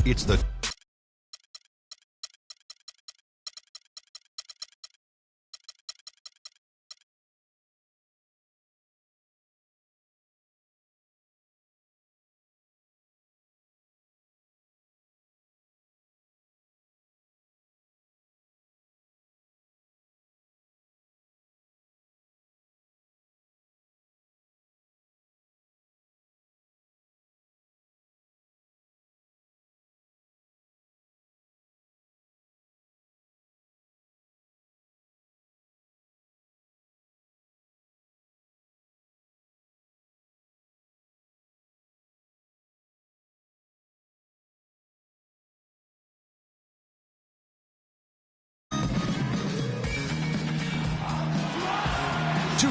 It's the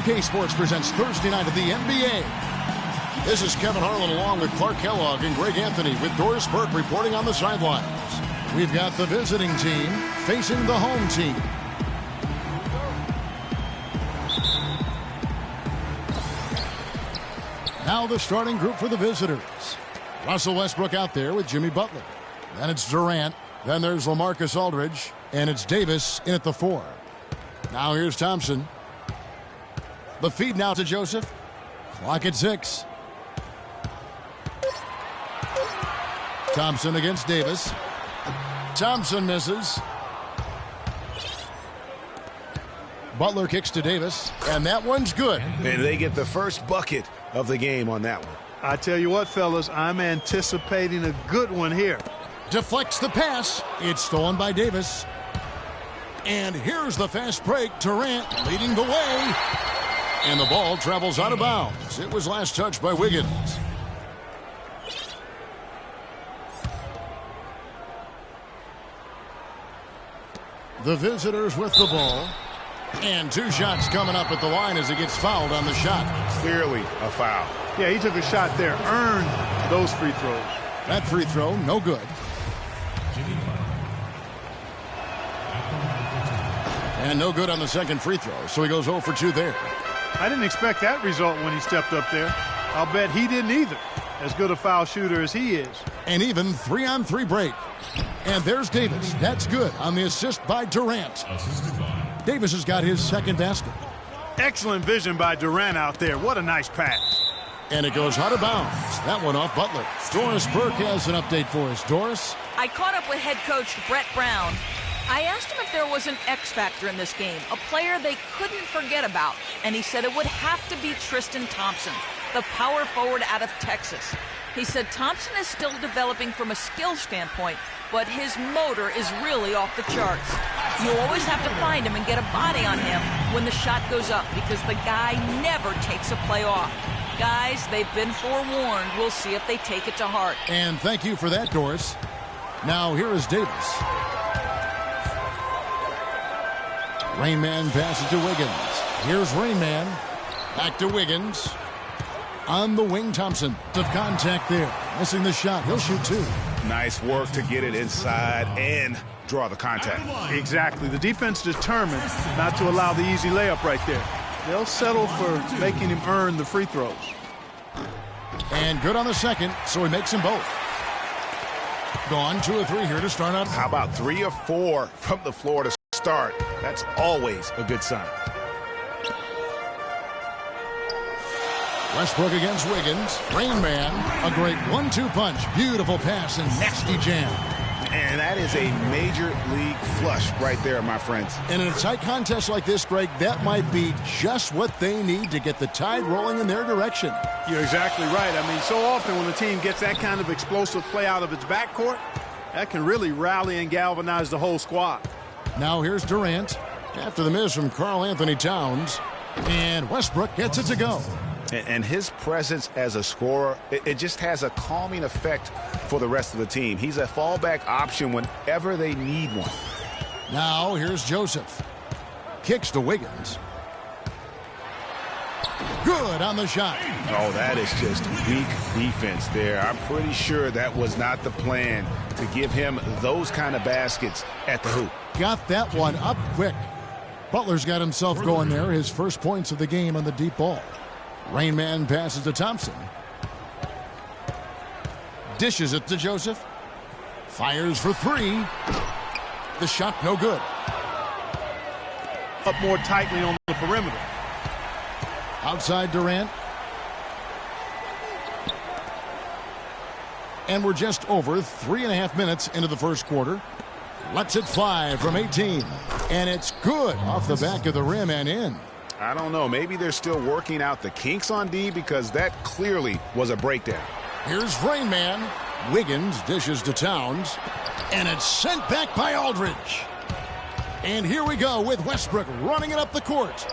K Sports presents Thursday night of the NBA. This is Kevin Harlan along with Clark Kellogg and Greg Anthony with Doris Burke reporting on the sidelines. We've got the visiting team facing the home team. Now the starting group for the visitors. Russell Westbrook out there with Jimmy Butler. Then it's Durant. Then there's LaMarcus Aldridge. And it's Davis in at the 4. Now here's Thompson. The feed now to Joseph. Clock at 6. Thompson against Davis. Thompson misses. Butler kicks to Davis, and that one's good. And they get the first bucket of the game on that one. I tell you what, fellas, I'm anticipating a good one here. Deflects the pass. It's stolen by Davis. And here's the fast break. Durant leading the way. And the ball travels out of bounds. It was last touched by Wiggins. The visitors with the ball. And 2 shots coming up at the line as he gets fouled on the shot. Clearly a foul. Yeah, he took a shot there. Earned those free throws. That free throw, no good. And no good on the second free throw, so he goes 0 for 2 there. I didn't expect that result when he stepped up there. I'll bet he didn't either, as good a foul shooter as he is. An even 3-on-3 break. And there's Davis. That's good on the assist by Durant. Davis has got his second basket. Excellent vision by Durant out there. What a nice pass. And it goes out of bounds. That one off Butler. Doris Burke has an update for us. Doris? I caught up with head coach Brett Brown. I asked him if there was an X factor in this game, a player they couldn't forget about, and he said it would have to be Tristan Thompson, the power forward out of Texas. He said Thompson is still developing from a skill standpoint, but his motor is really off the charts. You always have to find him and get a body on him when the shot goes up because the guy never takes a play off. Guys, they've been forewarned. We'll see if they take it to heart. And thank you for that, Doris. Now here is Davis. Rain Man passes to Wiggins. Here's Rain Man. Back to Wiggins. On the wing, Thompson. Of contact there. Missing the shot. He'll shoot 2. Nice work to get it inside and draw the contact. Exactly. The defense determined not to allow the easy layup right there. They'll settle for making him earn the free throws. And good on the second, so he makes them both. Gone 2 or 3 here to start out. How about 3 or 4 from the floor to start? That's always a good sign. Westbrook against Wiggins. Rain Man, a great 1-2 punch. Beautiful pass and nasty jam. And that is a major league flush right there, my friends. And in a tight contest like this, Greg, that might be just what they need to get the tide rolling in their direction. You're exactly right. I mean, so often when a team gets that kind of explosive play out of its backcourt, that can really rally and galvanize the whole squad. Now here's Durant after the miss from Karl Anthony Towns. And Westbrook gets it to go. And his presence as a scorer, it just has a calming effect for the rest of the team. He's a fallback option whenever they need one. Now here's Joseph. Kicks to Wiggins. Good on the shot. Oh, that is just weak defense there. I'm pretty sure that was not the plan to give him those kind of baskets at the hoop. Got that one up quick. Butler's got himself going there. His first points of the game on the deep ball. Rain Man passes to Thompson. Dishes it to Joseph. Fires for three. The shot no good. Up more tightly on the perimeter. Outside Durant. And we're just over 3.5 minutes into the first quarter. Lets it fly from 18. And it's good off the back of the rim and in. I don't know. Maybe they're still working out the kinks on D because that clearly was a breakdown. Here's Rain Man. Wiggins dishes to Towns. And it's sent back by Aldridge. And here we go with Westbrook running it up the court.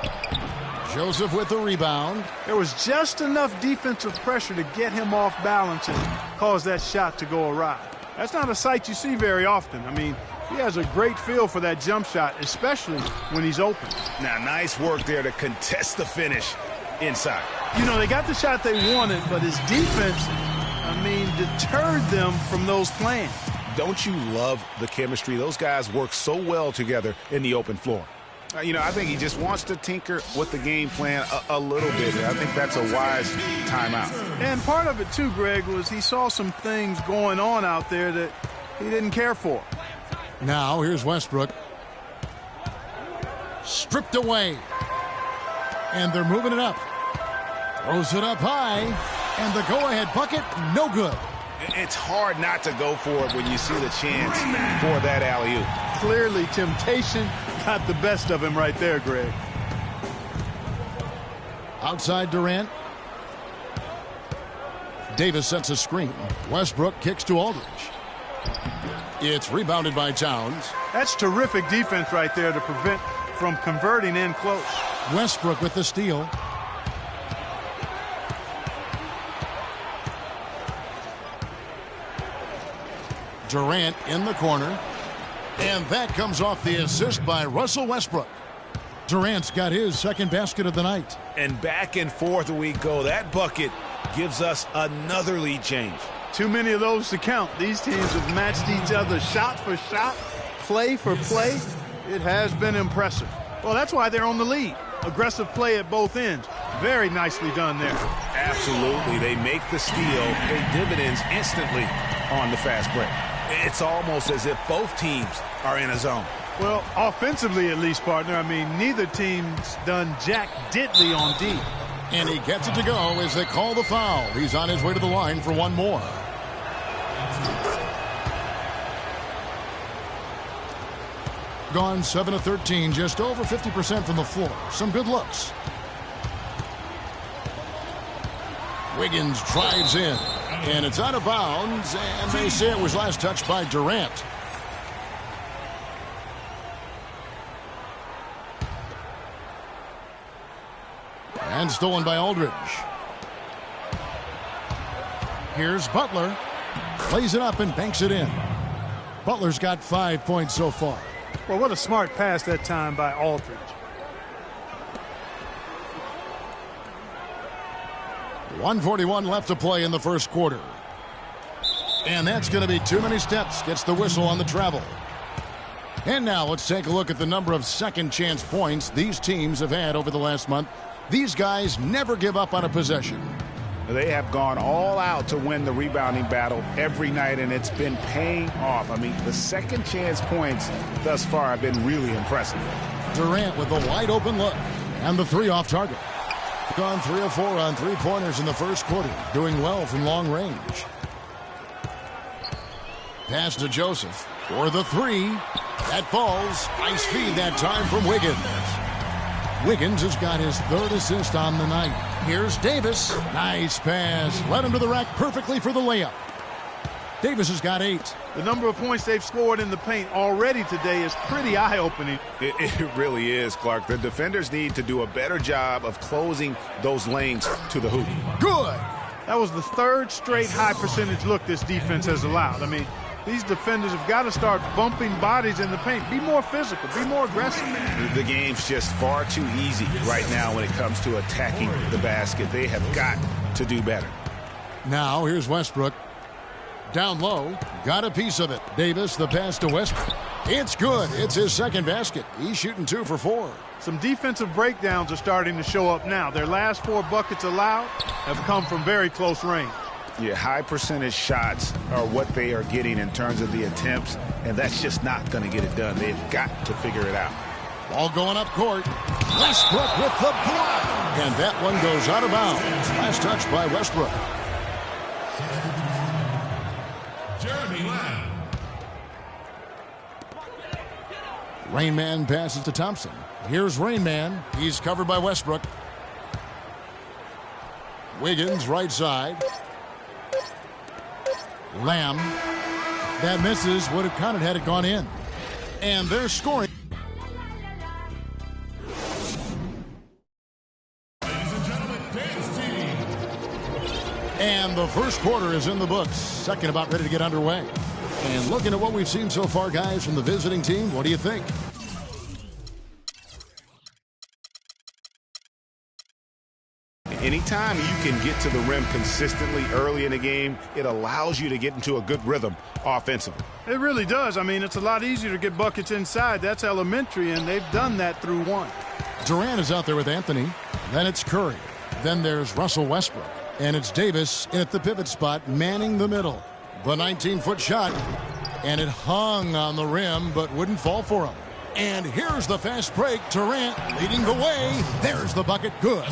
Joseph with the rebound. There was just enough defensive pressure to get him off balance and cause that shot to go awry. That's not a sight you see very often. I mean, he has a great feel for that jump shot, especially when he's open. Now, nice work there to contest the finish inside. You know, they got the shot they wanted, but his defense, deterred them from those plans. Don't you love the chemistry? Those guys work so well together in the open floor. I think he just wants to tinker with the game plan a little bit. I think that's a wise timeout. And part of it, too, Greg, was he saw some things going on out there that he didn't care for. Now, here's Westbrook. Stripped away. And they're moving it up. Throws it up high. And the go-ahead bucket, no good. It's hard not to go for it when you see the chance for that alley-oop. Clearly, temptation got the best of him right there, Greg. Outside Durant. Davis sets a screen. Westbrook kicks to Aldridge. It's rebounded by Towns. That's terrific defense right there to prevent from converting in close. Westbrook with the steal. Durant in the corner. And that comes off the assist by Russell Westbrook. Durant's got his second basket of the night. And back and forth we go. That bucket gives us another lead change. Too many of those to count. These teams have matched each other shot for shot, play for play. It has been impressive. Well, that's why they're on the lead. Aggressive play at both ends. Very nicely done there. Absolutely. They make the steal, pay dividends instantly on the fast break. It's almost as if both teams are in a zone. Well, offensively at least, partner. Neither team's done jack diddly on D. And he gets it to go as they call the foul. He's on his way to the line for one more. Gone 7 of 13, just over 50% from the floor. Some good looks. Wiggins drives in. And it's out of bounds, and they say it was last touched by Durant. And stolen by Aldridge. Here's Butler. Plays it up and banks it in. Butler's got 5 points so far. Well, what a smart pass that time by Aldridge. .141 left to play in the first quarter. And that's going to be too many steps. Gets the whistle on the travel. And now let's take a look at the number of second chance points these teams have had over the last month. These guys never give up on a possession. They have gone all out to win the rebounding battle every night, and it's been paying off. The second chance points thus far have been really impressive. Durant with a wide open look. And the three off target. Gone 3 of 4 on three-pointers in the first quarter. Doing well from long range. Pass to Joseph for the three. That falls. Nice feed that time from Wiggins. Wiggins has got his third assist on the night. Here's Davis. Nice pass. Led him to the rack perfectly for the layup. Davis has got 8. The number of points they've scored in the paint already today is pretty eye-opening. It really is, Clark. The defenders need to do a better job of closing those lanes to the hoop. Good. That was the third straight high-percentage look this defense has allowed. These defenders have got to start bumping bodies in the paint. Be more physical. Be more aggressive. The game's just far too easy right now when it comes to attacking the basket. They have got to do better. Now here's Westbrook. Down low. Got a piece of it. Davis, the pass to Westbrook. It's good. It's his second basket. He's shooting 2 for 4. Some defensive breakdowns are starting to show up now. Their last 4 buckets allowed have come from very close range. Yeah, high percentage shots are what they are getting in terms of the attempts, and that's just not going to get it done. They've got to figure it out. Ball going up court. Westbrook with the block. And that one goes out of bounds. Last touch by Westbrook. Rain Man passes to Thompson. Here's Rain Man. He's covered by Westbrook. Wiggins right side. Lamb. That misses. Would have counted had it gone in. And they're scoring. And the first quarter is in the books. Second about ready to get underway. And looking at what we've seen so far, guys, from the visiting team, what do you think? Anytime you can get to the rim consistently early in the game, it allows you to get into a good rhythm offensively. It really does. I mean, it's a lot easier to get buckets inside. That's elementary, and they've done that through one. Durant is out there with Anthony. Then it's Curry. Then there's Russell Westbrook. And it's Davis in at the pivot spot, manning the middle. The 19-foot shot. And it hung on the rim, but wouldn't fall for him. And here's the fast break. Durant leading the way. There's the bucket. Good.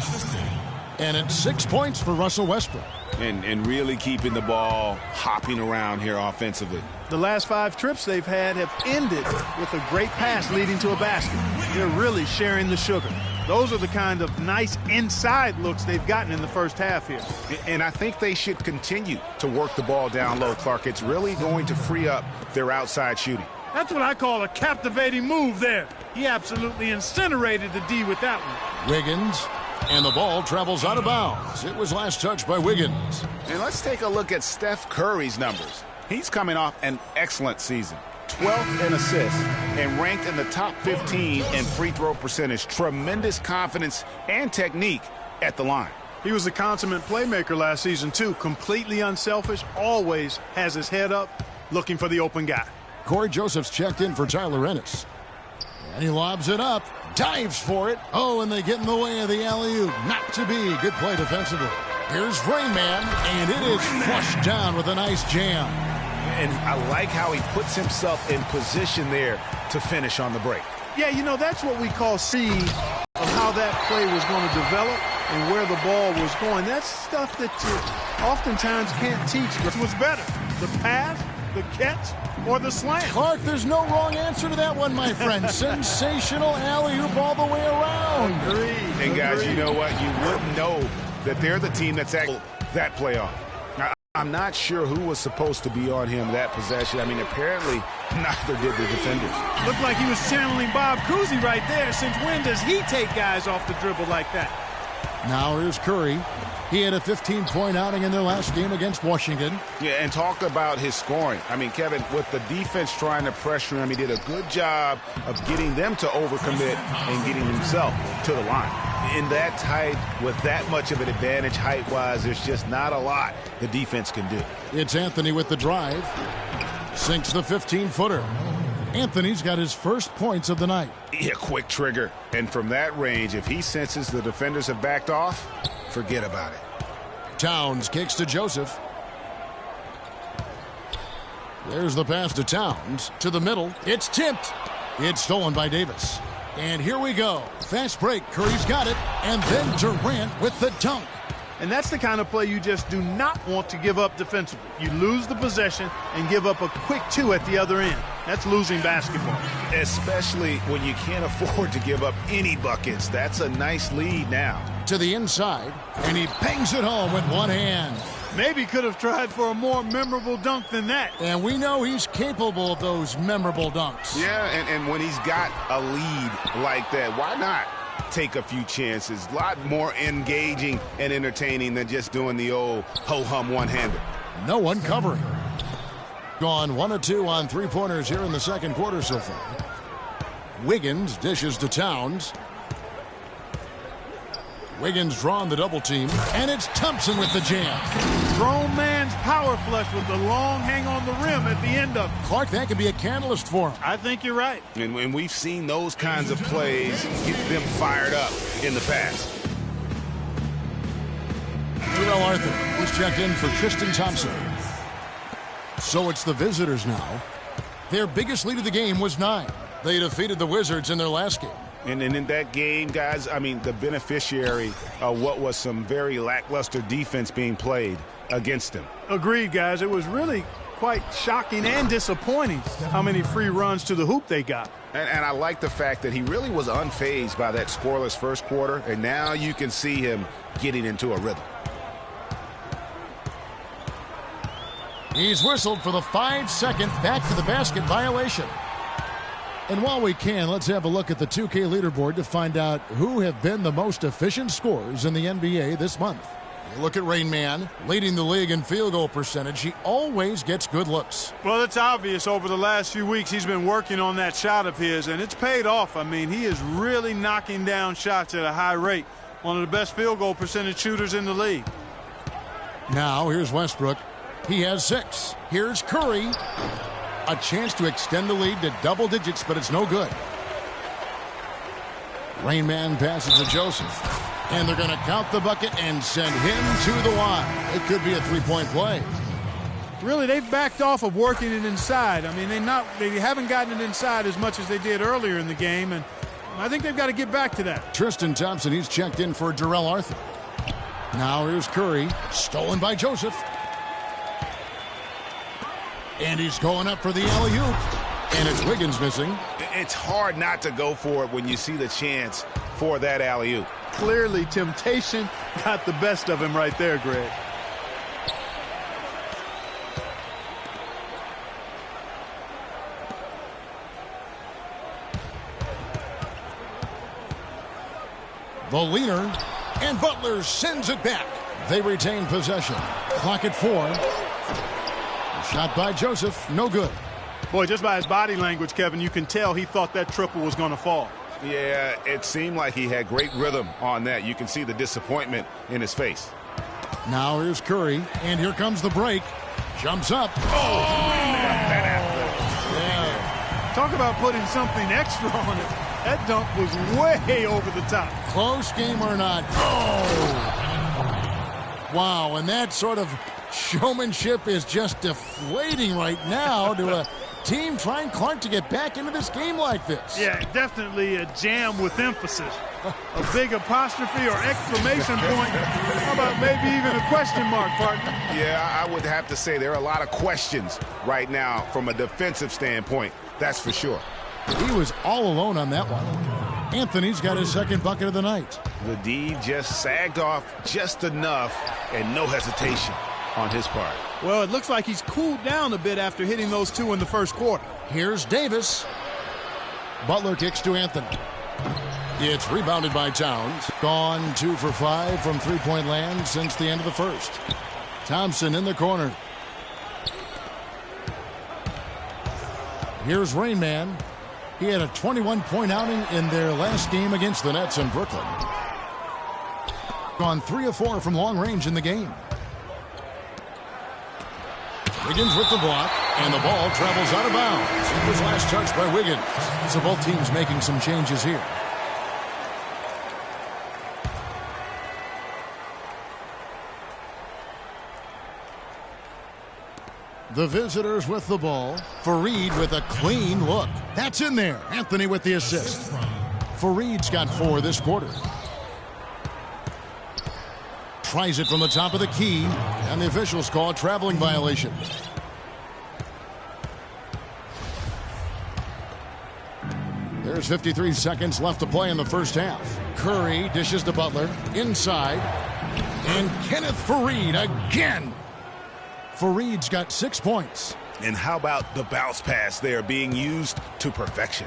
And it's 6 points for Russell Westbrook. And really keeping the ball hopping around here offensively. The last 5 trips they've had have ended with a great pass leading to a basket. They're really sharing the sugar. Those are the kind of nice inside looks they've gotten in the first half here. And I think they should continue to work the ball down low, Clark. It's really going to free up their outside shooting. That's what I call a captivating move there. He absolutely incinerated the D with that one. Wiggins. And the ball travels out of bounds. It was last touched by Wiggins. And let's take a look at Steph Curry's numbers. He's coming off an excellent season. 12th in assists and ranked in the top 15 in free throw percentage. Tremendous confidence and technique at the line. He was a consummate playmaker last season, too. Completely unselfish, always has his head up, looking for the open guy. Corey Joseph's checked in for Tyler Ennis. And he lobs it up, dives for it. Oh, and they get in the way of the alley-oop. Not to be. Good play defensively. Here's Rain Man, and it is flushed down with a nice jam. And I like how he puts himself in position there to finish on the break. Yeah, you know, that's what we call seeing of how that play was going to develop and where the ball was going. That's stuff that you oftentimes can't teach. Which was better, the pass, the catch, or the slam? Clark, there's no wrong answer to that one, my friend. Sensational alley-oop all the way around. Agreed. And guys, you know what? You wouldn't know that they're the team that's actually that play off. I'm not sure who was supposed to be on him that possession. I mean, apparently neither did the defenders. Looked like he was channeling Bob Cousy right there. Since when does he take guys off the dribble like that? Now here's Curry. He had a 15-point outing in their last game against Washington. Yeah, and talk about his scoring. I mean, Kevin, with the defense trying to pressure him, he did a good job of getting them to overcommit and getting himself to the line. In that tight, with that much of an advantage height-wise, there's just not a lot the defense can do. It's Anthony with the drive. Sinks the 15-footer. Anthony's got his first points of the night. Yeah, quick trigger. And from that range, if he senses the defenders have backed off, forget about it. Towns kicks to Joseph. There's the pass to Towns. To the middle. It's tipped. It's stolen by Davis. And here we go. Fast break. Curry's got it. And then Durant with the dunk. And that's the kind of play you just do not want to give up defensively. You lose the possession and give up a quick 2 at the other end. That's losing basketball. Especially when you can't afford to give up any buckets. That's a nice lead now. To the inside, and he bangs it home with one hand. Maybe could have tried for a more memorable dunk than that. And we know he's capable of those memorable dunks. Yeah, and when he's got a lead like that, why not take a few chances? A lot more engaging and entertaining than just doing the old ho-hum one-hander. No one covering. Gone 1 of 2 on three-pointers here in the second quarter so far. Wiggins dishes to Towns. Wiggins drawing the double team, and it's Thompson with the jam. Grown man's power flush with the long hang on the rim at the end of it. Clark, that could be a catalyst for him. I think you're right. And when we've seen those kinds of plays get them fired up in the past. Terrell Arthur, who has checked in for Tristan Thompson. So it's the visitors now. Their biggest lead of the game was 9. They defeated the Wizards in their last game. And in that game, guys, I mean, the beneficiary of what was some very lackluster defense being played against them. Agreed, guys. It was really quite shocking and disappointing how many free runs to the hoop they got. And I like the fact that he really was unfazed by that scoreless first quarter, and now you can see him getting into a rhythm. He's whistled for the 5-second back-to-the-basket violation. And while we can, let's have a look at the 2K leaderboard to find out who have been the most efficient scorers in the NBA this month. You look at Rain Man, leading the league in field goal percentage. He always gets good looks. Well, it's obvious over the last few weeks he's been working on that shot of his, and it's paid off. I mean, he is really knocking down shots at a high rate. One of the best field goal percentage shooters in the league. Now, here's Westbrook. He has 6. Here's Curry. A chance to extend the lead to double digits, but it's no good. Rain Man passes to Joseph. And they're going to count the bucket and send him to the line. It could be a three-point play. Really, they've backed off of working it inside. I mean, they haven't gotten it inside as much as they did earlier in the game, and I think they've got to get back to that. Tristan Thompson, he's checked in for Jarrell Arthur. Now here's Curry, stolen by Joseph. And he's going up for the alley-oop. And it's Wiggins missing. It's hard not to go for it when you see the chance for that alley-oop. Clearly, temptation got the best of him right there, Greg. The leaner, and Butler sends it back. They retain possession. Clock at 4. Shot by Joseph, no good. Boy, just by his body language, Kevin, you can tell he thought that triple was going to fall. Yeah, it seemed like he had great rhythm on that. You can see the disappointment in his face. Now here's Curry, and here comes the break. Jumps up. Oh! Yeah. Talk about putting something extra on it. That dunk was way over the top. Close game or not. Oh! Wow, and that sort of showmanship is just deflating right now to a team trying Clark to get back into this game like this. Yeah, definitely a jam with emphasis. A big apostrophe or exclamation point. How about maybe even a question mark, partner? Yeah, I would have to say there are a lot of questions right now from a defensive standpoint. That's for sure. He was all alone on that one. Anthony's got his second bucket of the night. The D just sagged off just enough and no hesitation on his part. Well, it looks like he's cooled down a bit after hitting those 2 in the first quarter. Here's Davis. Butler kicks to Anthony. It's rebounded by Towns. Gone 2 for 5 from three-point land since the end of the first. Thompson in the corner. Here's Rain Man. He had a 21-point outing in their last game against the Nets in Brooklyn. Gone 3 of 4 from long range in the game. Wiggins with the block, and the ball travels out of bounds. It was last touched by Wiggins. So both teams making some changes here. The visitors with the ball. Fareed with a clean look. That's in there. Anthony with the assist. Fareed's got 4 this quarter. Tries it from the top of the key, and the officials call a traveling violation. There's 53 seconds left to play in the first half. Curry dishes to Butler. Inside. And Kenneth Fareed again. Fareed's got 6 points. And how about the bounce pass there being used to perfection?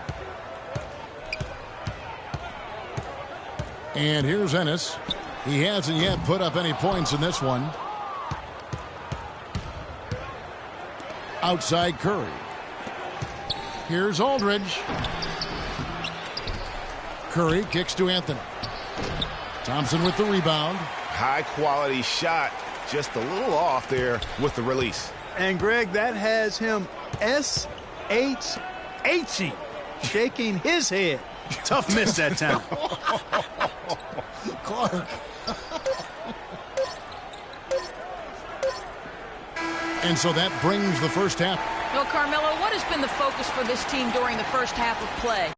And here's Ennis. He hasn't yet put up any points in this one. Outside Curry. Here's Aldridge. Curry kicks to Anthony. Thompson with the rebound. High quality shot. Just a little off there with the release. And Greg, that has him S-H-H-ing, shaking his head. Tough miss that time. Clark. And so that brings the first half. Well, Carmelo, what has been the focus for this team during the first half of play?